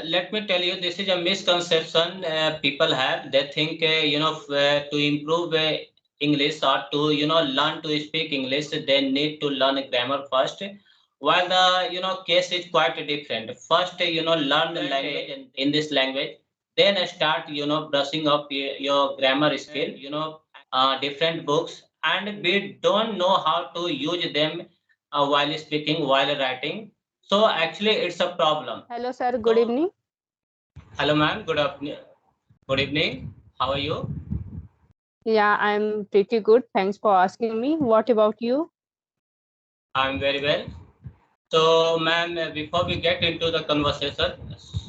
let me tell you, this is a misconception people have. They think, to improve English or to, learn to speak English, they need to learn grammar first. While the, case is quite different. First, learn the language in this language, then start, brushing up your grammar skill, different books, and we don't know how to use them while speaking, while writing. So actually, it's a problem. Hello, sir. Good So, evening. hello, ma'am. Good afternoon. Good evening. How are you? Yeah, I'm pretty good. Thanks for asking me. What about you? I'm very well. So, ma'am, before we get into the conversation,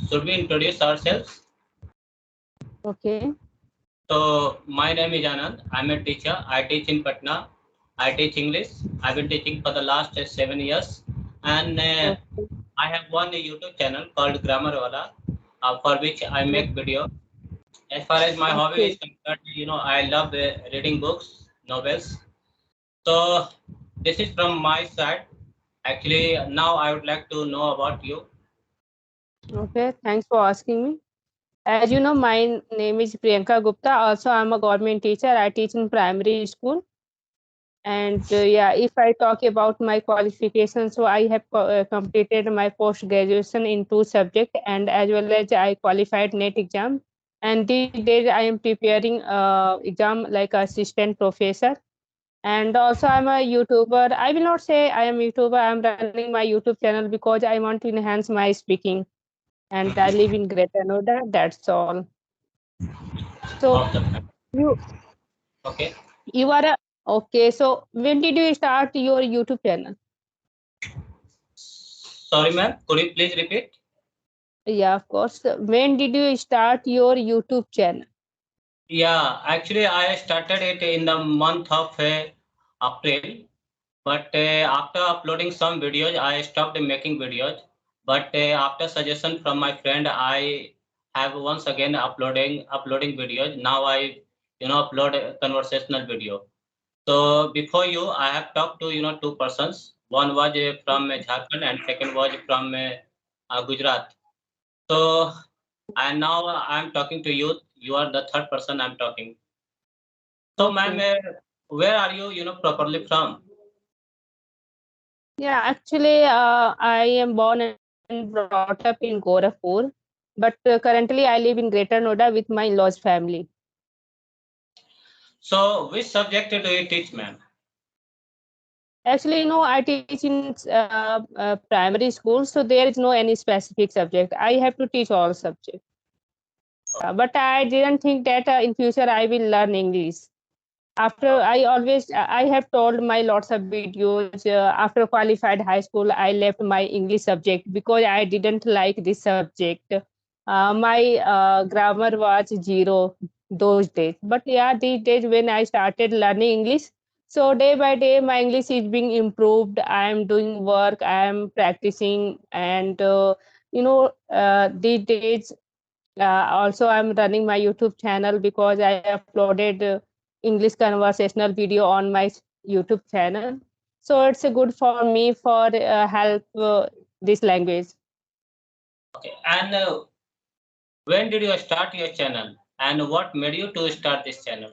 should we introduce ourselves? Okay. So, my name is Anand. I'm a teacher. I teach in Patna. I teach English. I've been teaching for the last 7 years, and Okay. I have one YouTube channel called Grammar Wala, for which I make video. As far as my hobby is Okay. concerned, I love reading books, novels. So this is from my side. Actually, now I would like to know about you. Okay. Thanks for asking me. As you know, my name is Priyanka Gupta. Also, I'm a government teacher. I teach in primary school. And yeah, if I talk about my qualifications, so I have completed my post graduation in two subjects, and as well as I qualified NET exam. And these days I am preparing exam like assistant professor. And also I'm a YouTuber. I will not say I am YouTuber. I'm running my YouTube channel because I want to enhance my speaking. And I live in Greater Noida. That's all. So Okay. you Okay. you are a okay. So when did you start your YouTube channel? Sorry, ma'am. Could you please repeat? Yeah, of course. When did you start your YouTube channel? Yeah, actually, I started it in the month of April. But after uploading some videos, I stopped making videos. But after suggestion from my friend, I have once again uploading videos. Now I upload a conversational video. So before you, I have talked to two persons. One was from Jharkhand and second was from Gujarat. So and now I'm talking to you. You are the third person I'm talking. So ma'am, Okay. where are you? Properly from? Yeah, actually, I am born and brought up in Gorakhpur, but currently I live in Greater Noida with my in-laws family. So which subject do you teach, ma'am? Actually, I teach in primary school, so there is no any specific subject. I have to teach all subjects. But I didn't think that in future I will learn English. After I have told my lots of videos. After qualified high school, I left my English subject because I didn't like this subject. My grammar was zero those days, but yeah, these days when I started learning English, so day by day my English is being improved. I am doing work, I am practicing, and these days also I'm running my YouTube channel because I uploaded English conversational video on my YouTube channel. So it's good for me for help this language. Okay. And when did you start your channel? And what made you to start this channel?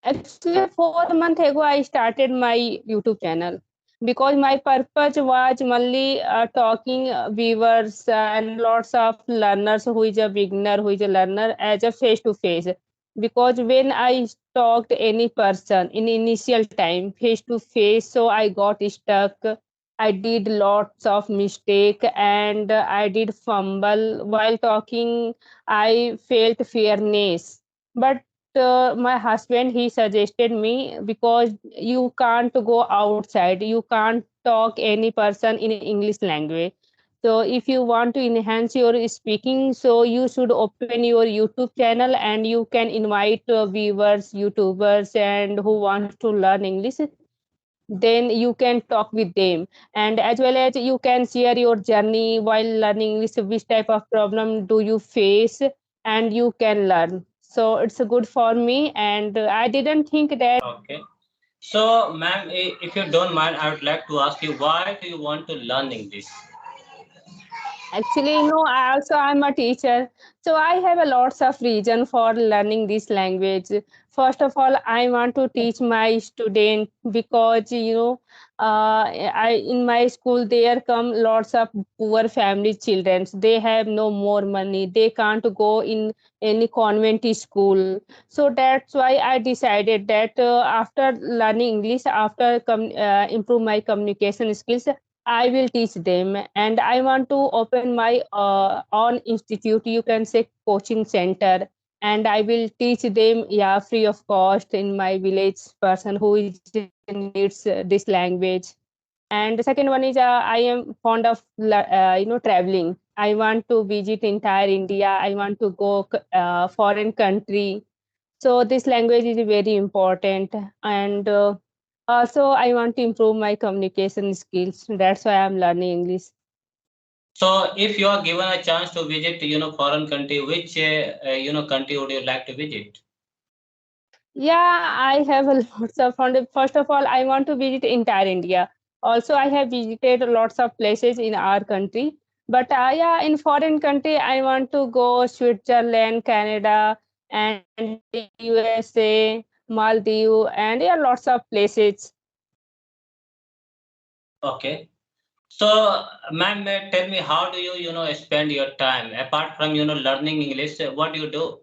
Actually, 4 months ago, I started my YouTube channel because my purpose was only talking viewers and lots of learners who is a beginner, who is a learner as a face to face. Because when I talked any person in initial time face to face, so I got stuck. I did lots of mistake and I did fumble while talking. I felt fairness, but my husband he suggested me because you can't go outside, you can't talk any person in English language. So if you want to enhance your speaking, so you should open your YouTube channel and you can invite viewers, YouTubers, and who want to learn English. Then you can talk with them, and as well as you can share your journey while learning English, which type of problem do you face, and you can learn. So it's good for me, and I didn't think that. Okay. So, ma'am, if you don't mind, I would like to ask you, why do you want to learn English? Actually, no, I'm a teacher. So I have a lots of reason for learning this language. First of all, I want to teach my student because I in my school there come lots of poor family children. They have no more money. They can't go in any convent school. So that's why I decided that after learning English, after improve my communication skills, I will teach them, and I want to open my own institute. You can say coaching center, and I will teach them, yeah, free of cost in my village person who is needs this language. And the second one is I am fond of traveling. I want to visit entire India. I want to go foreign country, so this language is very important, and also I want to improve my communication skills. That's why I'm learning English. So if you are given a chance to visit, foreign country, which, country would you like to visit? Yeah, I have a lots of fun. First of all, I want to visit entire India. Also, I have visited lots of places in our country. But yeah, in foreign country, I want to go Switzerland, Canada, and USA, Maldives, and yeah, lots of places. Okay. So, ma'am, tell me, how do you, spend your time apart from, learning English? What do you do?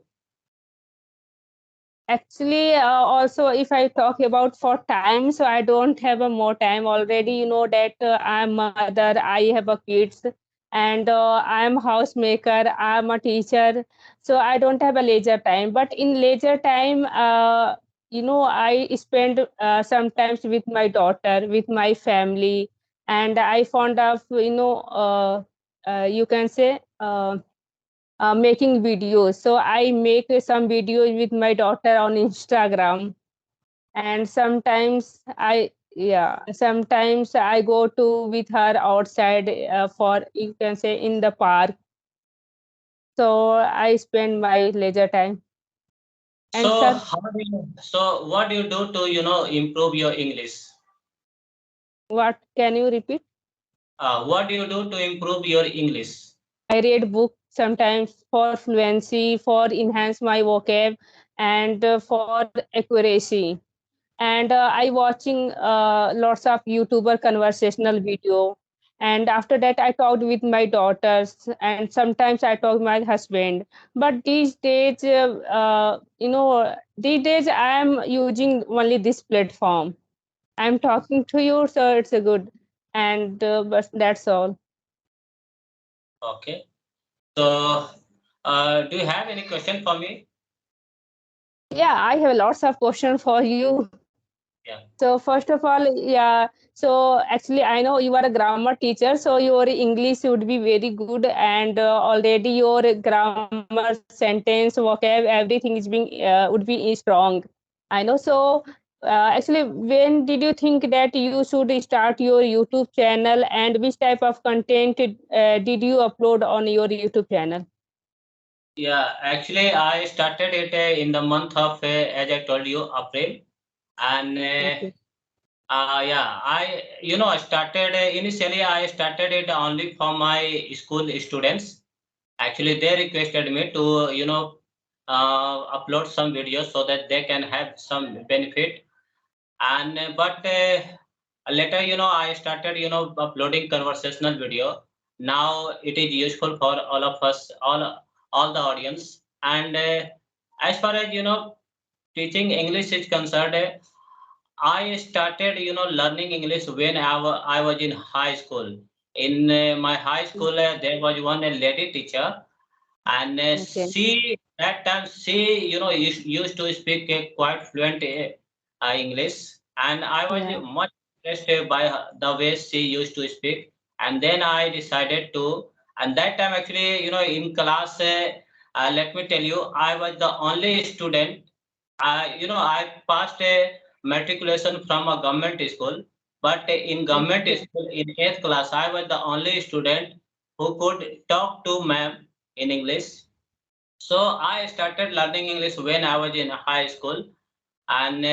Actually, also if I talk about for time, so I don't have a more time already. You know that I'm mother, I have a kids, and I'm housemaker, I'm a teacher, so I don't have a leisure time. But in leisure time, I spend sometimes with my daughter, with my family, and I fond of you can say. Making videos. So I make some videos with my daughter on Instagram, and sometimes I go to with her outside for you can say in the park. So I spend my leisure time. And So, sir, what do you do to, improve your English? what can you repeat? What do you do to improve your English? I read book sometimes for fluency, for enhance my vocab, and for accuracy. And I watching lots of YouTuber conversational video. And after that, I talked with my daughters, and sometimes I talk with my husband. But these days, these days I am using only this platform. I'm talking to you, so it's a good. And but that's all. Okay. So, do you have any question for me? Yeah, I have lots of questions for you. Yeah. So first of all, yeah. So actually, I know you are a grammar teacher, so your English would be very good, and already your grammar, sentence, vocab, everything is being would be strong. I know. So actually, when did you think that you should start your YouTube channel, and which type of content did you upload on your YouTube channel? Yeah, actually, I started it in the month of, as I told you, April. And Okay. yeah, I started initially, I started it only for my school students. Actually, they requested me to, upload some videos so that they can have some benefit. And but later, I started, uploading conversational video. Now it is useful for all of us, all the audience. And as far as, teaching English is concerned, I started, learning English when I was in high school. In my high school, there was one lady teacher, and Okay. that time she, used to speak quite fluent English, and I was Yeah. much impressed by the way she used to speak. And then I decided to, and that time actually, in class, let me tell you, I was the only student. I passed a matriculation from a government school, but in government Okay. school in eighth class, I was the only student who could talk to ma'am in English. So I started learning English when I was in high school, and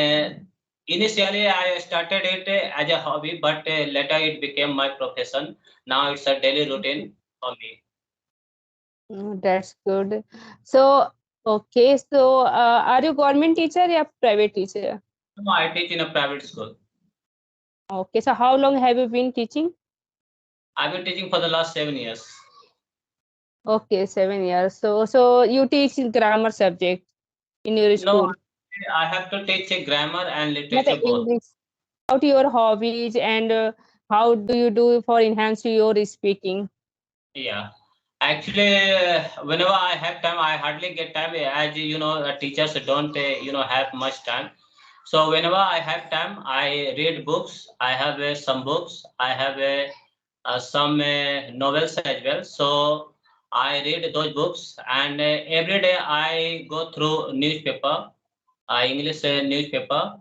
initially I started it as a hobby, but later it became my profession. Now it's a daily Okay. routine. only. That's good. So, okay. So, are you government teacher or private teacher? No, I teach in a private school. Okay. So, how long have you been teaching? I've been teaching for the last 7 years. Okay, 7 years. So you teach grammar subject in your No, school, I have to teach a grammar and not literature both. English. About your hobbies and how do you do for enhance your speaking? Yeah. Actually, whenever I have time, I hardly get time. As you know, teachers don't, have much time. So whenever I have time, I read books. I have some books. I have some novels as well. So I read those books, and every day I go through newspaper, English newspaper,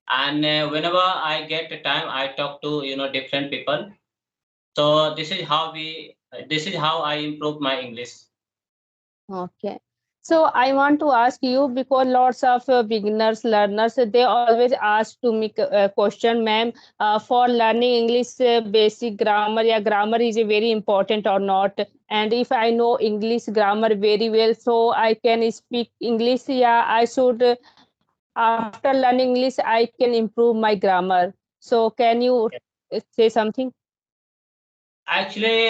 and whenever I get time, I talk to different people. So this is how I improve my English. Okay. So I want to ask you because lots of beginners, learners, they always ask to me a question, ma'am, for learning English basic grammar, yeah, grammar is very important or not? And if I know English grammar very well, so I can speak English, yeah, I should, after learning English, I can improve my grammar. So can you say something? Actually,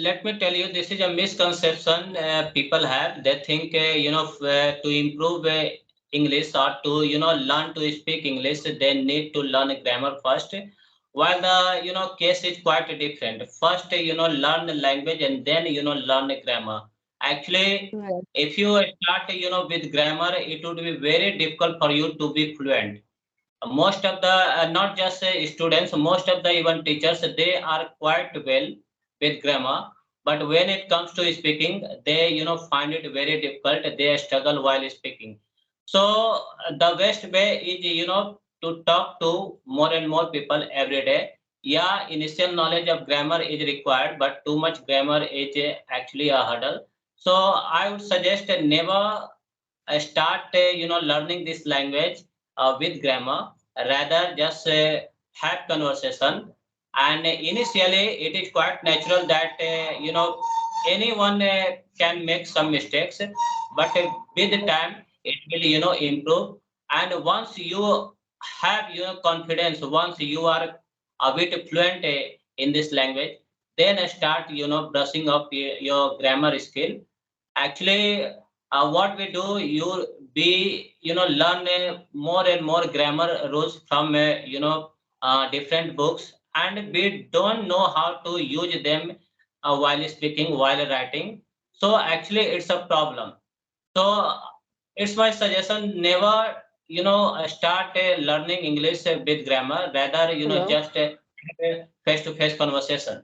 let me tell you, this is a misconception people have. They think, to improve English or to, learn to speak English, they need to learn grammar first. While the, case is quite different. First, learn the language and then, learn the grammar. Actually, Right. if you start, with grammar, it would be very difficult for you to be fluent. Most of the not just students, most of the even teachers, they are quite well with grammar, but when it comes to speaking, they find it very difficult. They struggle while speaking. So the best way is to talk to more and more people every day. Yeah, initial knowledge of grammar is required, but too much grammar is actually a hurdle. So I would suggest never start learning this language with grammar. Rather just have conversation, and initially it is quite natural that anyone can make some mistakes, but with the time it will improve. And once you have your confidence, once you are a bit fluent in this language, then start brushing up your grammar skill. Actually, what we do, you be learn more and more grammar rules from different books, and we don't know how to use them while speaking, while writing. So actually, it's a problem. So it's my suggestion, never start learning English with grammar. Rather, Hello. just face to face conversation.